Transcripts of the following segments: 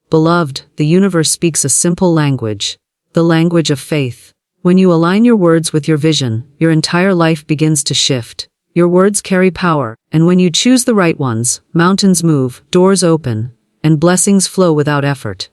Beloved, the universe speaks a simple language, the language of faith. When you align your words with your vision, your entire life begins to shift. Your words carry power, and when you choose the right ones, mountains move, doors open, and blessings flow without effort.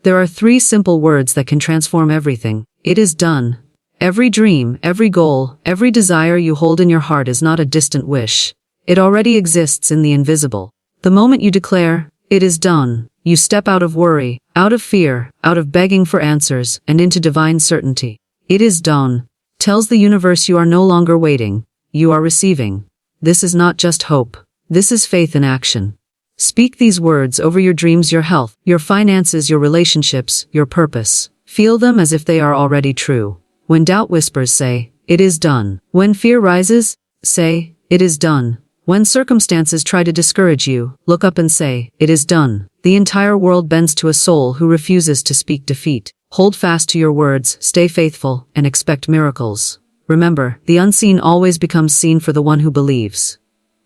There are 3 simple words that can transform everything. It is done. Every dream, every goal, every desire you hold in your heart is not a distant wish. It already exists in the invisible. The moment you declare, "It is done," you step out of worry, out of fear, out of begging for answers, and into divine certainty. "It is done" tells the universe you are no longer waiting, you are receiving. This is not just hope. This is faith in action. Speak these words over your dreams, your health, your finances, your relationships, your purpose. Feel them as if they are already true. When doubt whispers, say, "It is done." When fear rises, say, "It is done." When circumstances try to discourage you, look up and say, "It is done." The entire world bends to a soul who refuses to speak defeat. Hold fast to your words, stay faithful, and expect miracles. Remember, the unseen always becomes seen for the one who believes.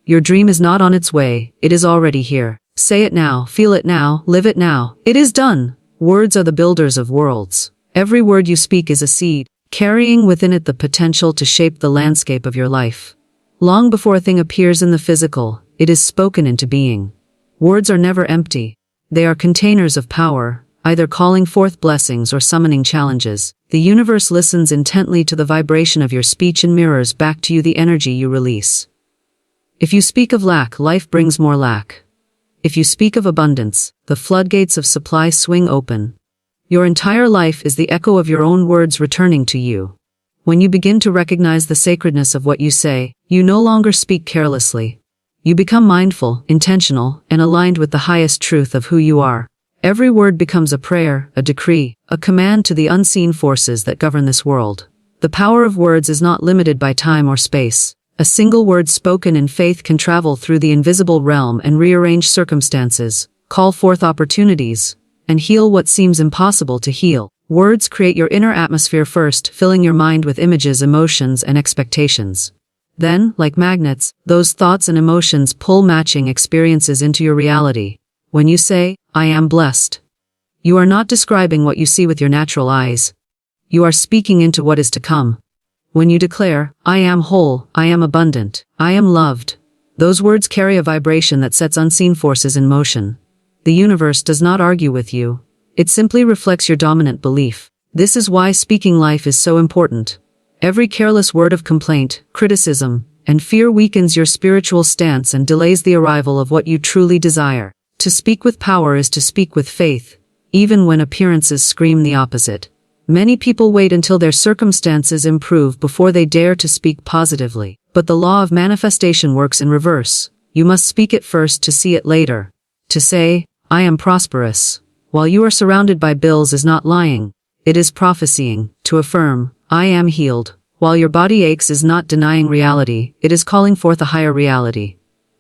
Your dream is not on its way, it is already here. Say it now, feel it now, live it now. It is done. Words are the builders of worlds. Every word you speak is a seed, carrying within it the potential to shape the landscape of your life. Long before a thing appears in the physical, it is spoken into being. Words are never empty. They are containers of power, either calling forth blessings or summoning challenges. The universe listens intently to the vibration of your speech and mirrors back to you the energy you release. If you speak of lack, life brings more lack. If you speak of abundance, the floodgates of supply swing open. Your entire life is the echo of your own words returning to you. When you begin to recognize the sacredness of what you say, you no longer speak carelessly. You become mindful, intentional, and aligned with the highest truth of who you are. Every word becomes a prayer, a decree, a command to the unseen forces that govern this world. The power of words is not limited by time or space. A single word spoken in faith can travel through the invisible realm and rearrange circumstances, call forth opportunities, and heal what seems impossible to heal. Words create your inner atmosphere first, filling your mind with images, emotions, and expectations. Then, like magnets, those thoughts and emotions pull matching experiences into your reality. When you say, "I am blessed," you are not describing what you see with your natural eyes. You are speaking into what is to come. When you declare, "I am whole, I am abundant, I am loved," those words carry a vibration that sets unseen forces in motion. The universe does not argue with you. It simply reflects your dominant belief. This is why speaking life is so important. Every careless word of complaint, criticism, and fear weakens your spiritual stance and delays the arrival of what you truly desire. To speak with power is to speak with faith, even when appearances scream the opposite. Many people wait until their circumstances improve before they dare to speak positively. But the law of manifestation works in reverse. You must speak it first to see it later. To say, "I am prosperous," while you are surrounded by bills is not lying. It is prophesying. To affirm, "I am healed," while your body aches is not denying reality. It is calling forth a higher reality.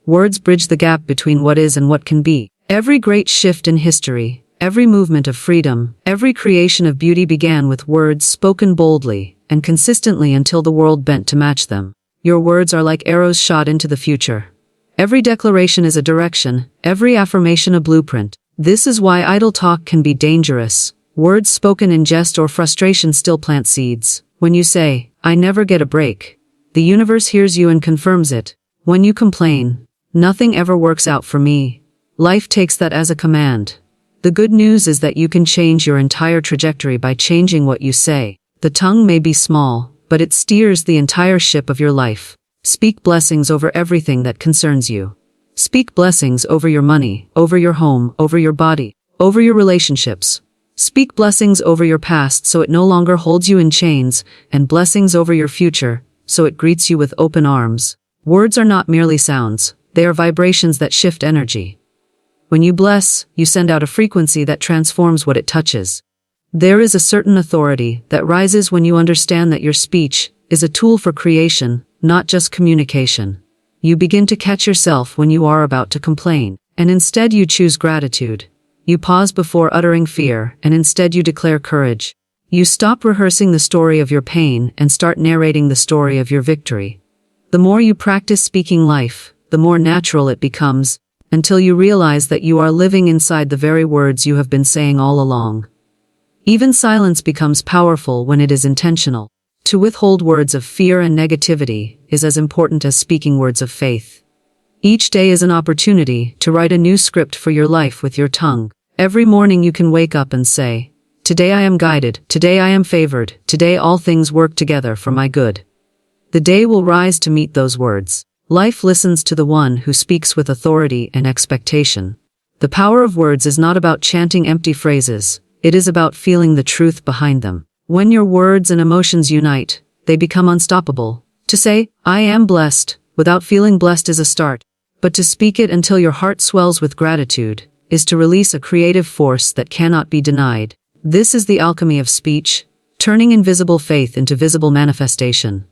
Words bridge the gap between what is and what can be. Every great shift in history, every movement of freedom, every creation of beauty began with words spoken boldly and consistently until the world bent to match them. Your words are like arrows shot into the future. Every declaration is a direction, every affirmation a blueprint. This is why idle talk can be dangerous. Words spoken in jest or frustration still plant seeds. When you say, "I never get a break," the universe hears you and confirms it. When you complain, "Nothing ever works out for me," life takes that as a command. The good news is that you can change your entire trajectory by changing what you say. The tongue may be small, but it steers the entire ship of your life. Speak blessings over everything that concerns you. Speak blessings over your money, over your home, over your body, over your relationships. Speak blessings over your past so it no longer holds you in chains, and blessings over your future so it greets you with open arms. Words are not merely sounds, they are vibrations that shift energy. When you bless, you send out a frequency that transforms what it touches. There is a certain authority that rises when you understand that your speech is a tool for creation, not just communication. You begin to catch yourself when you are about to complain, and instead you choose gratitude. You pause before uttering fear, and instead you declare courage. You stop rehearsing the story of your pain and start narrating the story of your victory. The more you practice speaking life, the more natural it becomes. until you realize that you are living inside the very words you have been saying all along. Even silence becomes powerful when it is intentional. To withhold words of fear and negativity is as important as speaking words of faith. Each day is an opportunity to write a new script for your life with your tongue. Every morning you can wake up and say, "Today I am guided, today I am favored, today all things work together for my good." The day will rise to meet those words. Life listens to the one who speaks with authority and expectation. The power of words is not about chanting empty phrases, it is about feeling the truth behind them. When your words and emotions unite, they become unstoppable. To say, "I am blessed," without feeling blessed is a start, but to speak it until your heart swells with gratitude is to release a creative force that cannot be denied. This is the alchemy of speech, turning invisible faith into visible manifestation.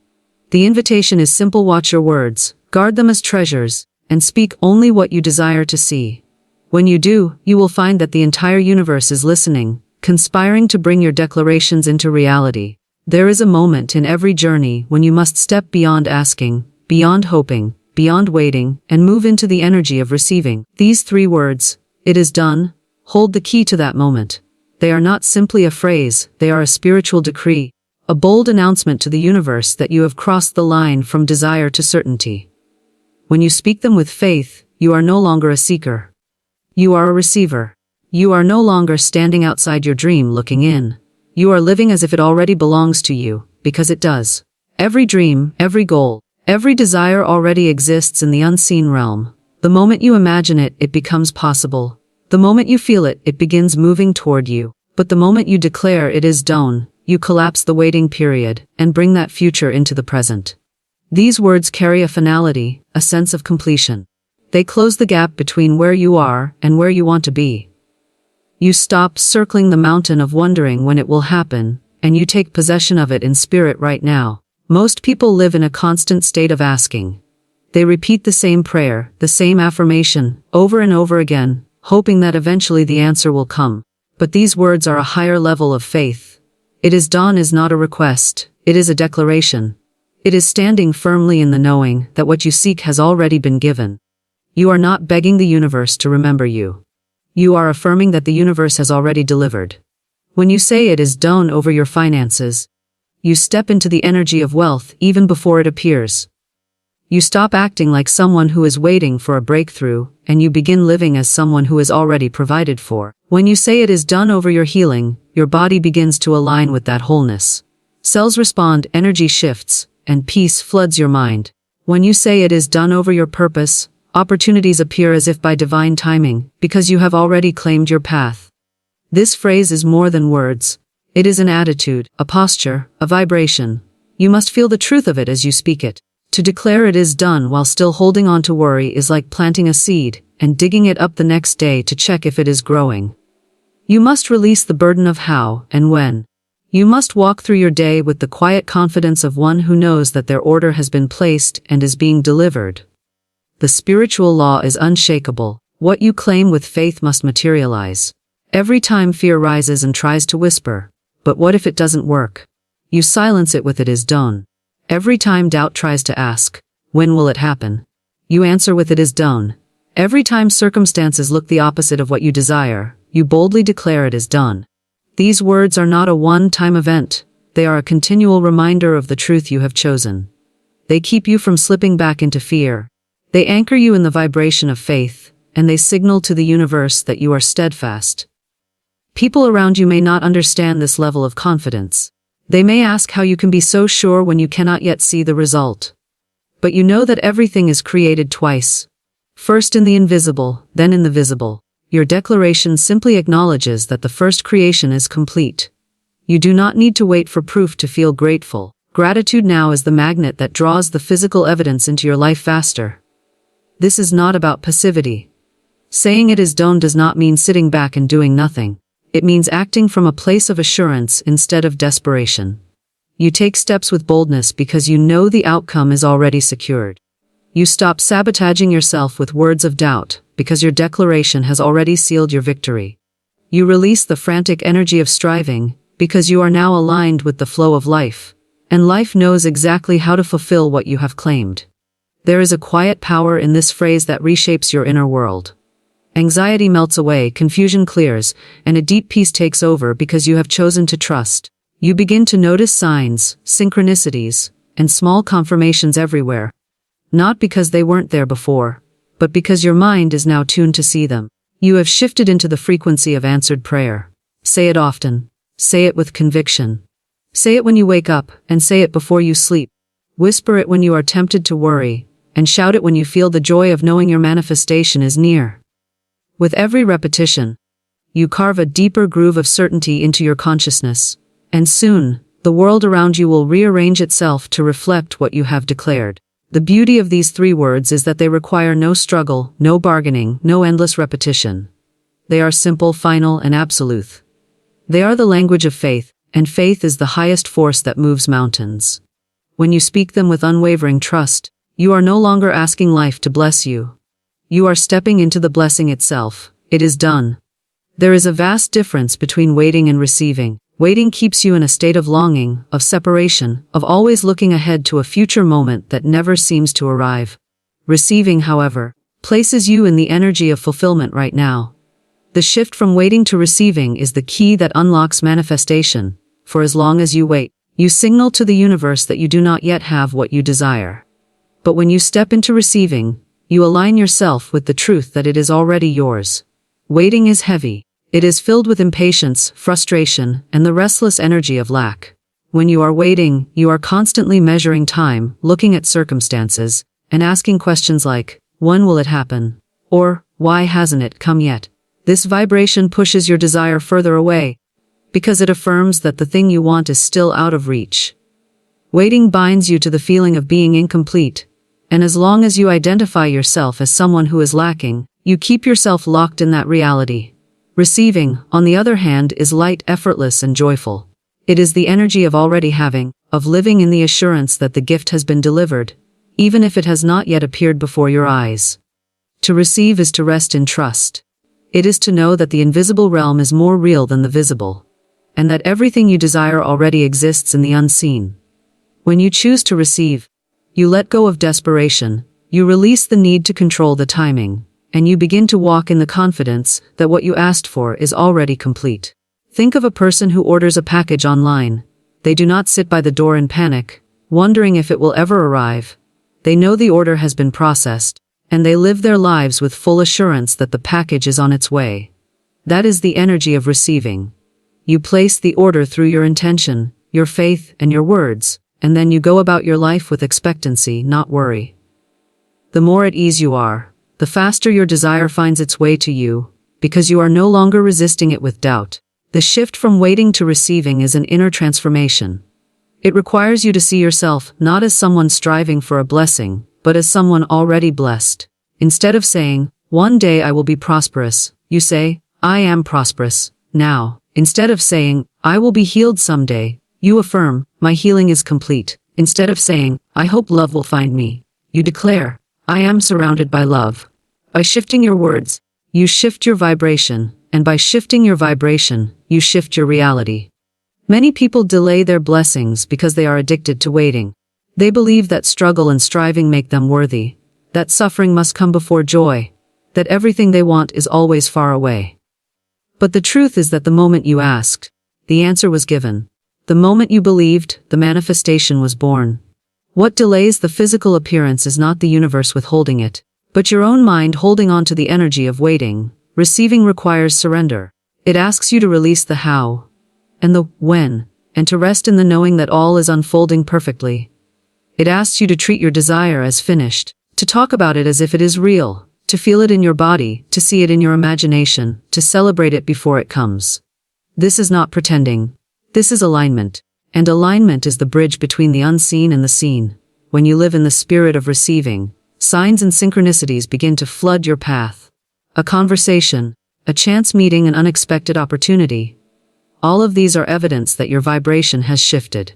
The invitation is simple: watch your words, guard them as treasures, and speak only what you desire to see. When you do, you will find that the entire universe is listening, conspiring to bring your declarations into reality. There is a moment in every journey when you must step beyond asking, beyond hoping, beyond waiting, and move into the energy of receiving. These 3 words, "It is done," hold the key to that moment. They are not simply a phrase, they are a spiritual decree, a bold announcement to the universe that you have crossed the line from desire to certainty. When you speak them with faith, you are no longer a seeker. You are a receiver. You are no longer standing outside your dream looking in. You are living as if it already belongs to you, because it does. Every dream, every goal, every desire already exists in the unseen realm. The moment you imagine it, it becomes possible. The moment you feel it, it begins moving toward you. But the moment you declare "it is done," you collapse the waiting period and bring that future into the present. These words carry a finality, a sense of completion. They close the gap between where you are and where you want to be. You stop circling the mountain of wondering when it will happen, and you take possession of it in spirit right now. Most people live in a constant state of asking. They repeat the same prayer, the same affirmation, over and over again, hoping that eventually the answer will come. But these words are a higher level of faith. "It is done" is not a request, it is a declaration. It is standing firmly in the knowing that what you seek has already been given. You are not begging the universe to remember you. You are affirming that the universe has already delivered. When you say "it is done" over your finances, you step into the energy of wealth even before it appears. You stop acting like someone who is waiting for a breakthrough, and you begin living as someone who is already provided for. When you say "it is done" over your healing, your body begins to align with that wholeness. Cells respond, energy shifts, and peace floods your mind. When you say "it is done" over your purpose, opportunities appear as if by divine timing, because you have already claimed your path. This phrase is more than words. It is an attitude, a posture, a vibration. You must feel the truth of it as you speak it. To declare "it is done" while still holding on to worry is like planting a seed and digging it up the next day to check if it is growing. You must release the burden of how and when. You must walk through your day with the quiet confidence of one who knows that their order has been placed and is being delivered. The spiritual law is unshakable. What you claim with faith must materialize. Every time fear rises and tries to whisper, "But what if it doesn't work?" you silence it with "it is done." Every time doubt tries to ask, "When will it happen?" you answer with "it is done." Every time circumstances look the opposite of what you desire, you boldly declare "it is done." These words are not a one-time event, they are a continual reminder of the truth you have chosen. They keep you from slipping back into fear. They anchor you in the vibration of faith, and they signal to the universe that you are steadfast. People around you may not understand this level of confidence. They may ask how you can be so sure when you cannot yet see the result. But you know that everything is created twice. First in the invisible, then in the visible. Your declaration simply acknowledges that the first creation is complete. You do not need to wait for proof to feel grateful. Gratitude now is the magnet that draws the physical evidence into your life faster. This is not about passivity. Saying "it is done" does not mean sitting back and doing nothing. It means acting from a place of assurance instead of desperation. You take steps with boldness because you know the outcome is already secured. You stop sabotaging yourself with words of doubt because your declaration has already sealed your victory. You release the frantic energy of striving because you are now aligned with the flow of life, and life knows exactly how to fulfill what you have claimed. There is a quiet power in this phrase that reshapes your inner world. Anxiety melts away, confusion clears, and a deep peace takes over because you have chosen to trust. You begin to notice signs, synchronicities, and small confirmations everywhere. Not because they weren't there before, but because your mind is now tuned to see them. You have shifted into the frequency of answered prayer. Say it often. Say it with conviction. Say it when you wake up, and say it before you sleep. Whisper it when you are tempted to worry, and shout it when you feel the joy of knowing your manifestation is near. With every repetition, you carve a deeper groove of certainty into your consciousness, and soon, the world around you will rearrange itself to reflect what you have declared. The beauty of these 3 words is that they require no struggle, no bargaining, no endless repetition. They are simple, final, and absolute. They are the language of faith, and faith is the highest force that moves mountains. When you speak them with unwavering trust, you are no longer asking life to bless you. You are stepping into the blessing itself. It is done. There is a vast difference between waiting and receiving. Waiting keeps you in a state of longing, of separation, of always looking ahead to a future moment that never seems to arrive. Receiving, however, places you in the energy of fulfillment right now. The shift from waiting to receiving is the key that unlocks manifestation, for as long as you wait, you signal to the universe that you do not yet have what you desire. But when you step into receiving, you align yourself with the truth that it is already yours. Waiting is heavy. It is filled with impatience, frustration, and the restless energy of lack. When you are waiting, you are constantly measuring time, looking at circumstances, and asking questions like, when will it happen? Or, why hasn't it come yet? This vibration pushes your desire further away, because it affirms that the thing you want is still out of reach. Waiting binds you to the feeling of being incomplete, and as long as you identify yourself as someone who is lacking, you keep yourself locked in that reality. Receiving, on the other hand, is light, effortless, and joyful. It is the energy of already having, of living in the assurance that the gift has been delivered, even if it has not yet appeared before your eyes. To receive is to rest in trust. It is to know that the invisible realm is more real than the visible, and that everything you desire already exists in the unseen. When you choose to receive, you let go of desperation, you release the need to control the timing, and you begin to walk in the confidence that what you asked for is already complete. Think of a person who orders a package online. They do not sit by the door in panic, wondering if it will ever arrive. They know the order has been processed, and they live their lives with full assurance that the package is on its way. That is the energy of receiving. You place the order through your intention, your faith, and your words, and then you go about your life with expectancy, not worry. The more at ease you are, the faster your desire finds its way to you, because you are no longer resisting it with doubt. The shift from waiting to receiving is an inner transformation. It requires you to see yourself not as someone striving for a blessing, but as someone already blessed. Instead of saying, one day I will be prosperous, you say, I am prosperous, now. Instead of saying, I will be healed someday, you affirm, my healing is complete. Instead of saying, I hope love will find me, you declare, I am surrounded by love. By shifting your words, you shift your vibration, and by shifting your vibration, you shift your reality. Many people delay their blessings because they are addicted to waiting. They believe that struggle and striving make them worthy, that suffering must come before joy, that everything they want is always far away. But the truth is that the moment you asked, the answer was given. The moment you believed, the manifestation was born. What delays the physical appearance is not the universe withholding it, but your own mind holding on to the energy of waiting. Receiving requires surrender. It asks you to release the how and the when, and to rest in the knowing that all is unfolding perfectly. It asks you to treat your desire as finished, to talk about it as if it is real, to feel it in your body, to see it in your imagination, to celebrate it before it comes. This is not pretending. This is alignment. And alignment is the bridge between the unseen and the seen. When you live in the spirit of receiving, signs and synchronicities begin to flood your path. A conversation, a chance meeting, an unexpected opportunity. All of these are evidence that your vibration has shifted.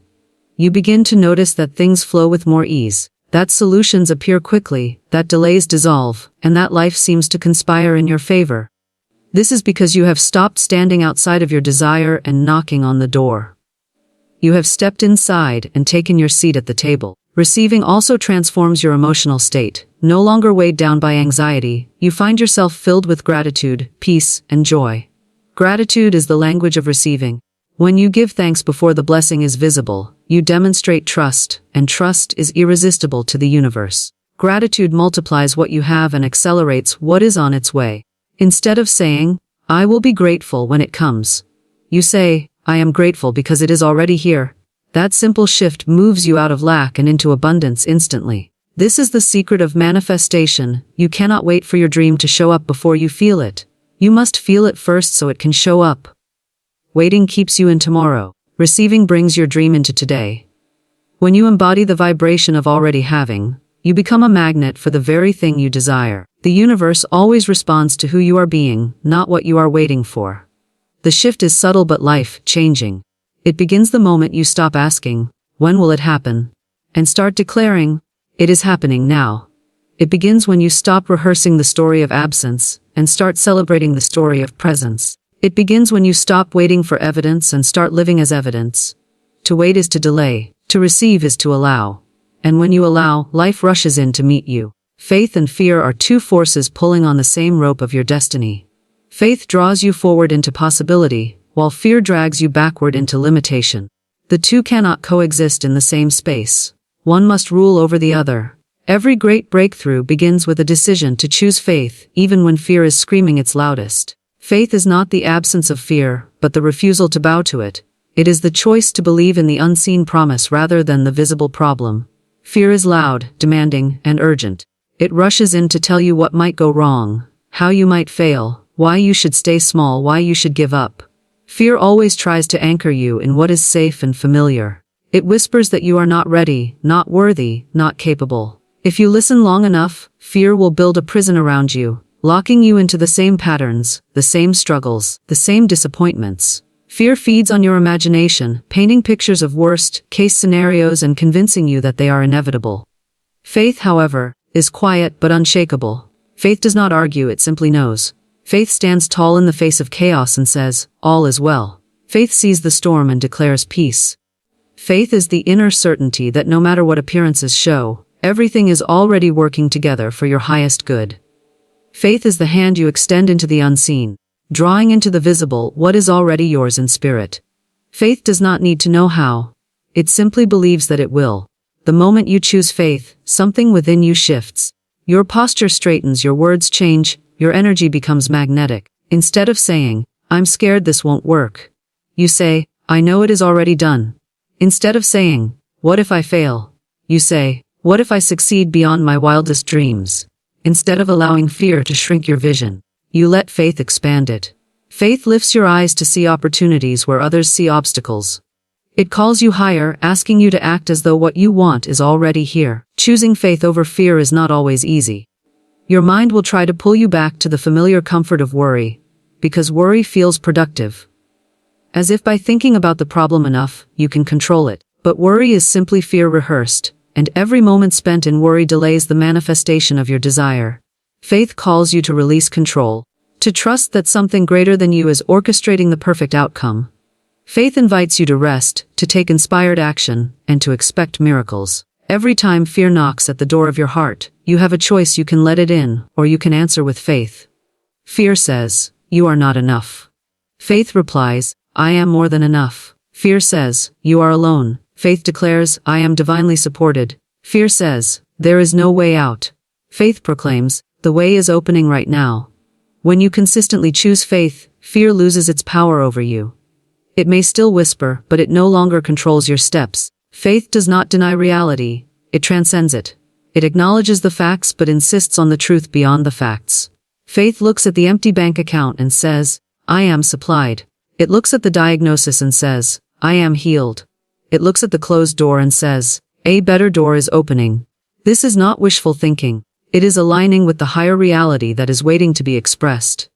You begin to notice that things flow with more ease, that solutions appear quickly, that delays dissolve, and that life seems to conspire in your favor. This is because you have stopped standing outside of your desire and knocking on the door. You have stepped inside and taken your seat at the table. Receiving also transforms your emotional state. No longer weighed down by anxiety, you find yourself filled with gratitude, peace, and joy. Gratitude is the language of receiving. When you give thanks before the blessing is visible, you demonstrate trust, and trust is irresistible to the universe. Gratitude multiplies what you have and accelerates what is on its way. Instead of saying, I will be grateful when it comes, you say, I am grateful because it is already here. That simple shift moves you out of lack and into abundance instantly. This is the secret of manifestation. You cannot wait for your dream to show up before you feel it. You must feel it first so it can show up. Waiting keeps you in tomorrow. Receiving brings your dream into today. When you embody the vibration of already having, you become a magnet for the very thing you desire. The universe always responds to who you are being, not what you are waiting for. The shift is subtle but life-changing. It begins the moment you stop asking, when will it happen? And start declaring, it is happening now. It begins when you stop rehearsing the story of absence and start celebrating the story of presence. It begins when you stop waiting for evidence and start living as evidence. To wait is to delay, to receive is to allow. And when you allow, life rushes in to meet you. Faith and fear are two forces pulling on the same rope of your destiny. Faith draws you forward into possibility, while fear drags you backward into limitation. The two cannot coexist in the same space. One must rule over the other. Every great breakthrough begins with a decision to choose faith, even when fear is screaming its loudest. Faith is not the absence of fear, but the refusal to bow to it. It is the choice to believe in the unseen promise rather than the visible problem. Fear is loud, demanding, and urgent. It rushes in to tell you what might go wrong, how you might fail, why you should stay small, why you should give up. Fear always tries to anchor you in what is safe and familiar. It whispers that you are not ready, not worthy, not capable. If you listen long enough, fear will build a prison around you, locking you into the same patterns, the same struggles, the same disappointments. Fear feeds on your imagination, painting pictures of worst-case scenarios and convincing you that they are inevitable. Faith, however, is quiet but unshakable. Faith does not argue, it simply knows. Faith stands tall in the face of chaos and says, all is well. Faith sees the storm and declares peace. Faith is the inner certainty that no matter what appearances show, everything is already working together for your highest good. Faith is the hand you extend into the unseen, drawing into the visible what is already yours in spirit. Faith does not need to know how. It simply believes that it will. The moment you choose faith, something within you shifts. Your posture straightens, your words change, your energy becomes magnetic. Instead of saying, I'm scared this won't work, you say, I know it is already done. Instead of saying, what if I fail, you say, what if I succeed beyond my wildest dreams? Instead of allowing fear to shrink your vision, you let faith expand it. Faith lifts your eyes to see opportunities where others see obstacles. It calls you higher, asking you to act as though what you want is already here. Choosing faith over fear is not always easy. Your mind will try to pull you back to the familiar comfort of worry, because worry feels productive. As if by thinking about the problem enough, you can control it. But worry is simply fear rehearsed, and every moment spent in worry delays the manifestation of your desire. Faith calls you to release control, to trust that something greater than you is orchestrating the perfect outcome. Faith invites you to rest, to take inspired action, and to expect miracles. Every time fear knocks at the door of your heart, you have a choice: you can let it in, or you can answer with faith. Fear says, you are not enough. Faith replies, I am more than enough. Fear says, you are alone. Faith declares, I am divinely supported. Fear says, there is no way out. Faith proclaims, the way is opening right now. When you consistently choose faith, fear loses its power over you. It may still whisper, but it no longer controls your steps. Faith does not deny reality, it transcends it. It acknowledges the facts but insists on the truth beyond the facts. Faith looks at the empty bank account and says, I am supplied. It looks at the diagnosis and says, I am healed. It looks at the closed door and says, a better door is opening. This is not wishful thinking. It is aligning with the higher reality that is waiting to be expressed.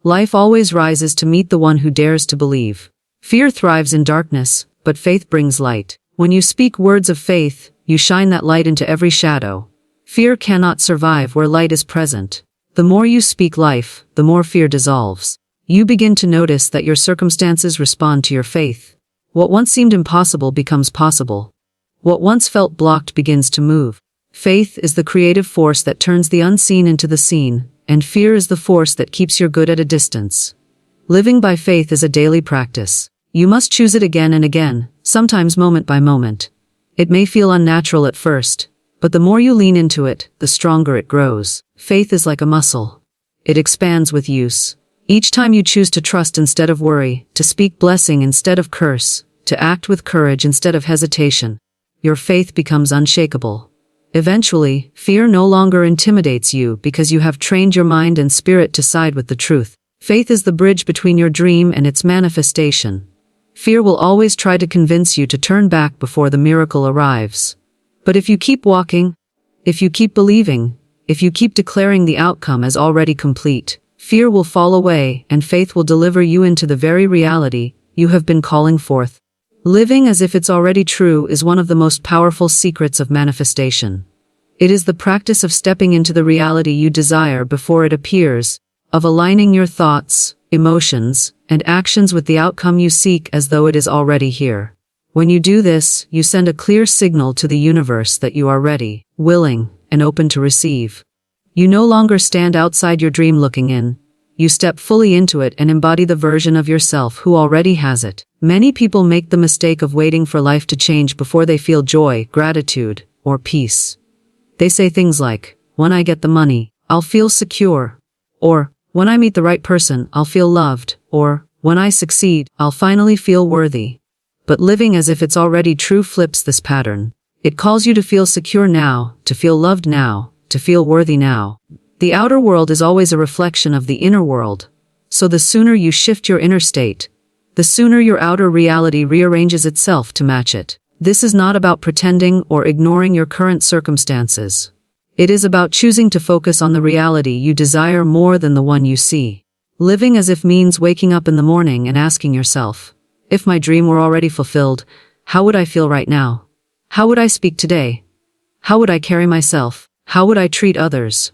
Life always rises to meet the one who dares to believe. Fear thrives in darkness, but faith brings light. When you speak words of faith, you shine that light into every shadow. Fear cannot survive where light is present. The more you speak life, the more fear dissolves. You begin to notice that your circumstances respond to your faith. What once seemed impossible becomes possible. What once felt blocked begins to move. Faith is the creative force that turns the unseen into the seen, and fear is the force that keeps your good at a distance. Living by faith is a daily practice. You must choose it again and again, sometimes moment by moment. It may feel unnatural at first, but the more you lean into it, the stronger it grows. Faith is like a muscle. It expands with use. Each time you choose to trust instead of worry, to speak blessing instead of curse, to act with courage instead of hesitation, your faith becomes unshakable. Eventually, fear no longer intimidates you because you have trained your mind and spirit to side with the truth. Faith is the bridge between your dream and its manifestation. Fear will always try to convince you to turn back before the miracle arrives. But if you keep walking, if you keep believing, if you keep declaring the outcome as already complete, fear will fall away and faith will deliver you into the very reality you have been calling forth. Living as if it's already true is one of the most powerful secrets of manifestation. It is the practice of stepping into the reality you desire before it appears, of aligning your thoughts, emotions, and actions with the outcome you seek as though it is already here. When you do this, you send a clear signal to the universe that you are ready, willing, and open to receive. You no longer stand outside your dream looking in. You step fully into it and embody the version of yourself who already has it. Many people make the mistake of waiting for life to change before they feel joy, gratitude, or peace. They say things like, "When I get the money, I'll feel secure," or "When I meet the right person, I'll feel loved," or "When I succeed, I'll finally feel worthy." But living as if it's already true flips this pattern. It calls you to feel secure now, to feel loved now, to feel worthy now. The outer world is always a reflection of the inner world. So the sooner you shift your inner state, the sooner your outer reality rearranges itself to match it. This is not about pretending or ignoring your current circumstances. It is about choosing to focus on the reality you desire more than the one you see. Living as if means waking up in the morning and asking yourself, if my dream were already fulfilled, how would I feel right now? How would I speak today? How would I carry myself? How would I treat others?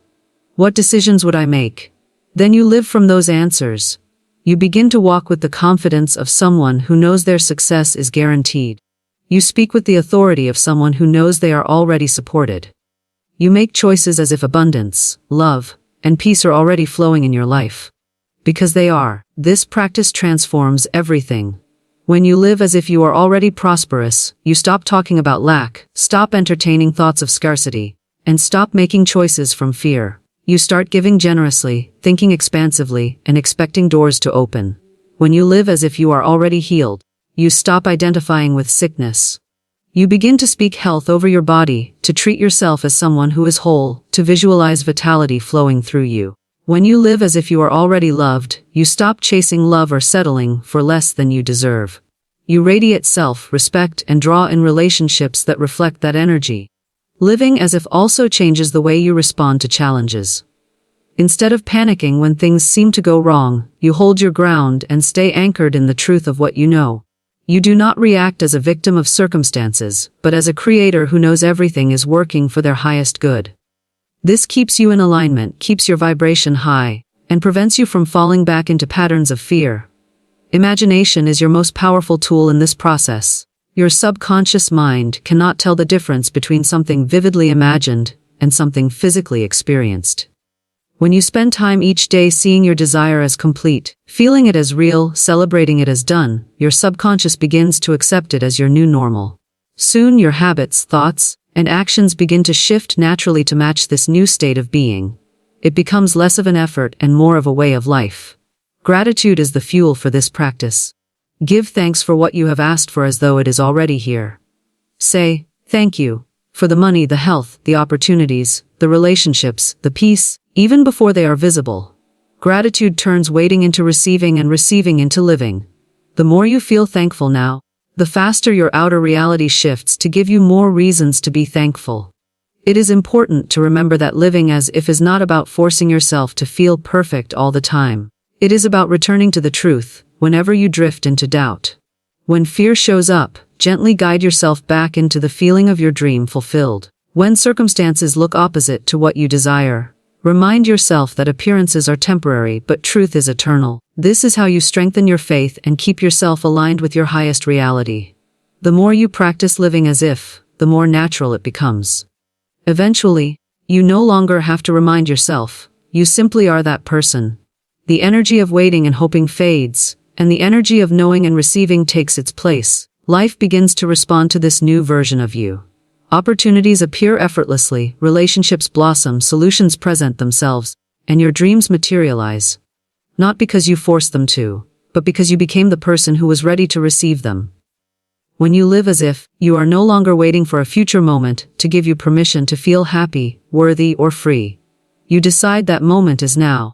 What decisions would I make? Then you live from those answers. You begin to walk with the confidence of someone who knows their success is guaranteed. You speak with the authority of someone who knows they are already supported. You make choices as if abundance, love, and peace are already flowing in your life. Because they are. This practice transforms everything. When you live as if you are already prosperous, you stop talking about lack, stop entertaining thoughts of scarcity, and stop making choices from fear. You start giving generously, thinking expansively, and expecting doors to open. When you live as if you are already healed, you stop identifying with sickness. You begin to speak health over your body, to treat yourself as someone who is whole, to visualize vitality flowing through you. When you live as if you are already loved, you stop chasing love or settling for less than you deserve. You radiate self-respect and draw in relationships that reflect that energy. Living as if also changes the way you respond to challenges. Instead of panicking when things seem to go wrong, you hold your ground and stay anchored in the truth of what you know. You do not react as a victim of circumstances, but as a creator who knows everything is working for their highest good. This keeps you in alignment, keeps your vibration high, and prevents you from falling back into patterns of fear. Imagination is your most powerful tool in this process. Your subconscious mind cannot tell the difference between something vividly imagined and something physically experienced. When you spend time each day seeing your desire as complete, feeling it as real, celebrating it as done, your subconscious begins to accept it as your new normal. Soon your habits, thoughts, and actions begin to shift naturally to match this new state of being. It becomes less of an effort and more of a way of life. Gratitude is the fuel for this practice. Give thanks for what you have asked for as though it is already here. Say, "Thank you," for the money, the health, the opportunities, the relationships, the peace, even before they are visible. Gratitude turns waiting into receiving and receiving into living. The more you feel thankful now, the faster your outer reality shifts to give you more reasons to be thankful. It is important to remember that living as if is not about forcing yourself to feel perfect all the time. It is about returning to the truth whenever you drift into doubt. When fear shows up, gently guide yourself back into the feeling of your dream fulfilled. When circumstances look opposite to what you desire, remind yourself that appearances are temporary but truth is eternal. This is how you strengthen your faith and keep yourself aligned with your highest reality. The more you practice living as if, the more natural it becomes. Eventually, you no longer have to remind yourself, you simply are that person. The energy of waiting and hoping fades, and the energy of knowing and receiving takes its place. Life begins to respond to this new version of you. Opportunities appear effortlessly, relationships blossom, solutions present themselves, and your dreams materialize. Not because you forced them to, but because you became the person who was ready to receive them. When you live as if, you are no longer waiting for a future moment to give you permission to feel happy, worthy, or free. You decide that moment is now.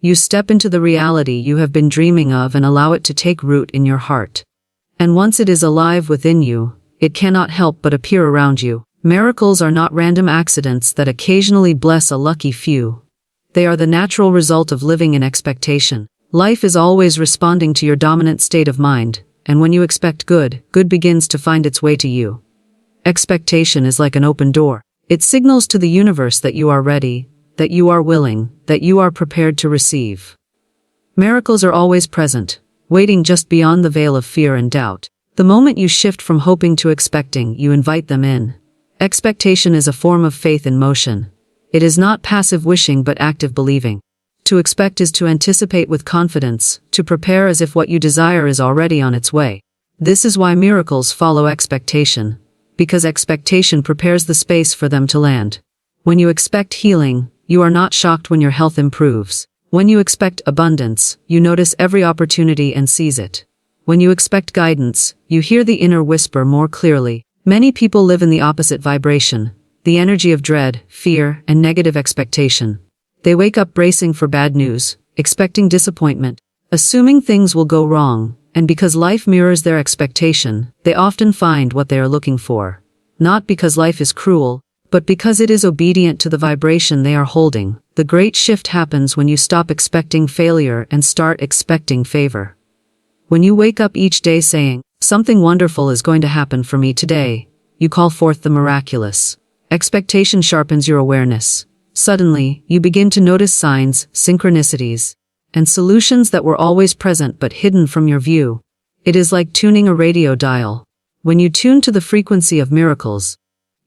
You step into the reality you have been dreaming of and allow it to take root in your heart. And once it is alive within you, it cannot help but appear around you. Miracles are not random accidents that occasionally bless a lucky few. They are the natural result of living in expectation. Life is always responding to your dominant state of mind, and when you expect good, good begins to find its way to you. Expectation is like an open door. It signals to the universe that you are ready, that you are willing, that you are prepared to receive. Miracles are always present, waiting just beyond the veil of fear and doubt. The moment you shift from hoping to expecting, you invite them in. Expectation is a form of faith in motion. It is not passive wishing but active believing. To expect is to anticipate with confidence, to prepare as if what you desire is already on its way. This is why miracles follow expectation, because expectation prepares the space for them to land. When you expect healing, you are not shocked when your health improves. When you expect abundance, you notice every opportunity and seize it. When you expect guidance, you hear the inner whisper more clearly. Many people live in the opposite vibration, the energy of dread, fear, and negative expectation. They wake up bracing for bad news, expecting disappointment, assuming things will go wrong, and because life mirrors their expectation, they often find what they are looking for. Not because life is cruel, but because it is obedient to the vibration they are holding. The great shift happens when you stop expecting failure and start expecting favor. When you wake up each day saying, "Something wonderful is going to happen for me today," you call forth the miraculous. Expectation sharpens your awareness. Suddenly, you begin to notice signs, synchronicities, and solutions that were always present but hidden from your view. It is like tuning a radio dial. When you tune to the frequency of miracles,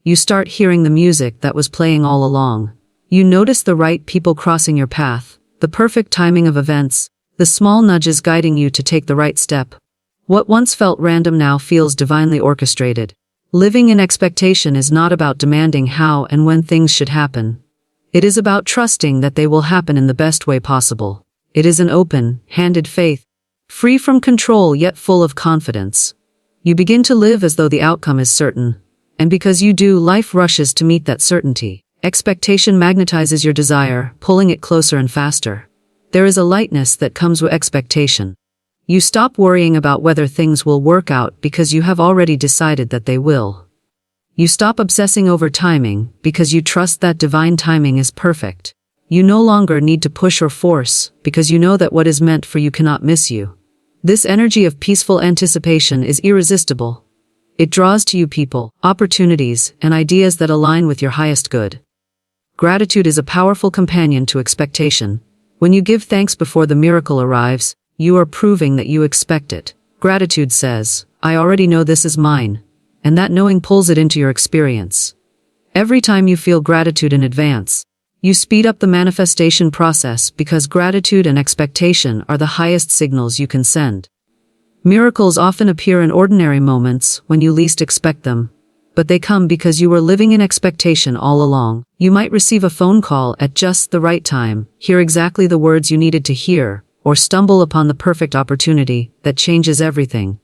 you start hearing the music that was playing all along. You notice the right people crossing your path, the perfect timing of events, the small nudges guiding you to take the right step. What once felt random now feels divinely orchestrated. Living in expectation is not about demanding how and when things should happen. It is about trusting that they will happen in the best way possible. It is an open-handed faith, free from control yet full of confidence. You begin to live as though the outcome is certain, and because you do, life rushes to meet that certainty. Expectation magnetizes your desire, pulling it closer and faster. There is a lightness that comes with expectation. You stop worrying about whether things will work out because you have already decided that they will. You stop obsessing over timing because you trust that divine timing is perfect. You no longer need to push or force because you know that what is meant for you cannot miss you. This energy of peaceful anticipation is irresistible. It draws to you people, opportunities, and ideas that align with your highest good. Gratitude is a powerful companion to expectation. When you give thanks before the miracle arrives, you are proving that you expect it. Gratitude says, "I already know this is mine," and that knowing pulls it into your experience. Every time you feel gratitude in advance, you speed up the manifestation process because gratitude and expectation are the highest signals you can send. Miracles often appear in ordinary moments when you least expect them, but they come because you were living in expectation all along. You might receive a phone call at just the right time, hear exactly the words you needed to hear, or stumble upon the perfect opportunity that changes everything.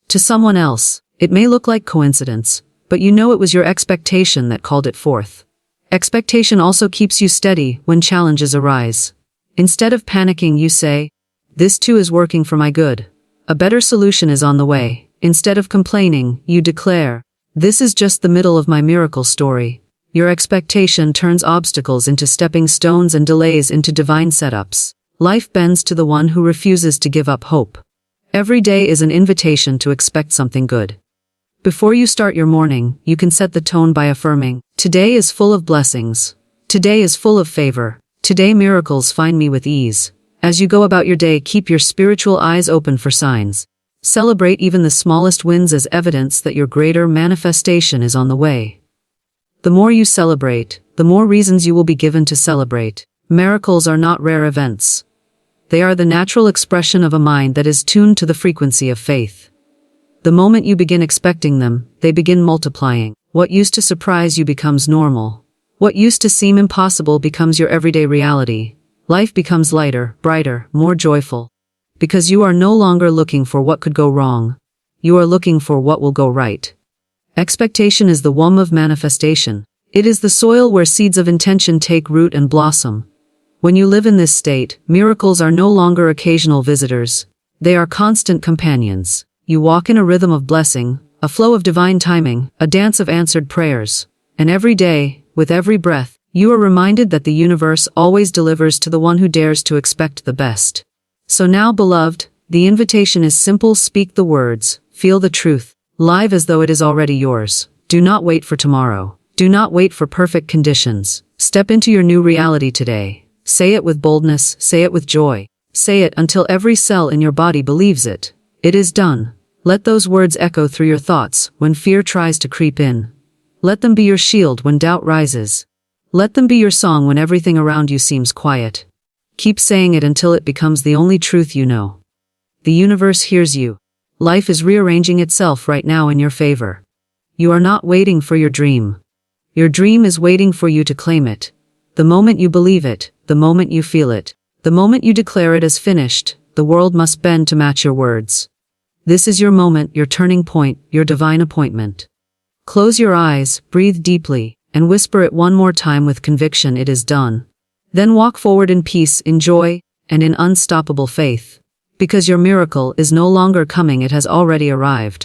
To someone else, it may look like coincidence, but you know it was your expectation that called it forth. Expectation also keeps you steady when challenges arise. Instead of panicking, you say, "This too is working for my good. A better solution is on the way." Instead of complaining, you declare, "This is just the middle of my miracle story." Your expectation turns obstacles into stepping stones and delays into divine setups. Life bends to the one who refuses to give up hope. Every day is an invitation to expect something good. Before you start your morning, you can set the tone by affirming, "Today is full of blessings. Today is full of favor. Today miracles find me with ease." As you go about your day, keep your spiritual eyes open for signs. Celebrate even the smallest wins as evidence that your greater manifestation is on the way. The more you celebrate, the more reasons you will be given to celebrate. Miracles are not rare events. They are the natural expression of a mind that is tuned to the frequency of faith. The moment you begin expecting them, they begin multiplying. What used to surprise you becomes normal. What used to seem impossible becomes your everyday reality. Life becomes lighter, brighter, more joyful. Because you are no longer looking for what could go wrong. You are looking for what will go right. Expectation is the womb of manifestation. It is the soil where seeds of intention take root and blossom. When you live in this state, miracles are no longer occasional visitors. They are constant companions. You walk in a rhythm of blessing, a flow of divine timing, a dance of answered prayers. And every day, with every breath, you are reminded that the universe always delivers to the one who dares to expect the best. So now, beloved, the invitation is simple: speak the words, feel the truth, live as though it is already yours. Do not wait for tomorrow. Do not wait for perfect conditions. Step into your new reality today. Say it with boldness, say it with joy. Say it until every cell in your body believes it. It is done. Let those words echo through your thoughts when fear tries to creep in. Let them be your shield when doubt rises. Let them be your song when everything around you seems quiet. Keep saying it until it becomes the only truth you know. The universe hears you. Life is rearranging itself right now in your favor. You are not waiting for your dream. Your dream is waiting for you to claim it. The moment you believe it, the moment you feel it, the moment you declare it as finished, the world must bend to match your words. This is your moment, your turning point, your divine appointment. Close your eyes, breathe deeply, and whisper it one more time with conviction: it is done. Then walk forward in peace, in joy, and in unstoppable faith. Because your miracle is no longer coming, it has already arrived.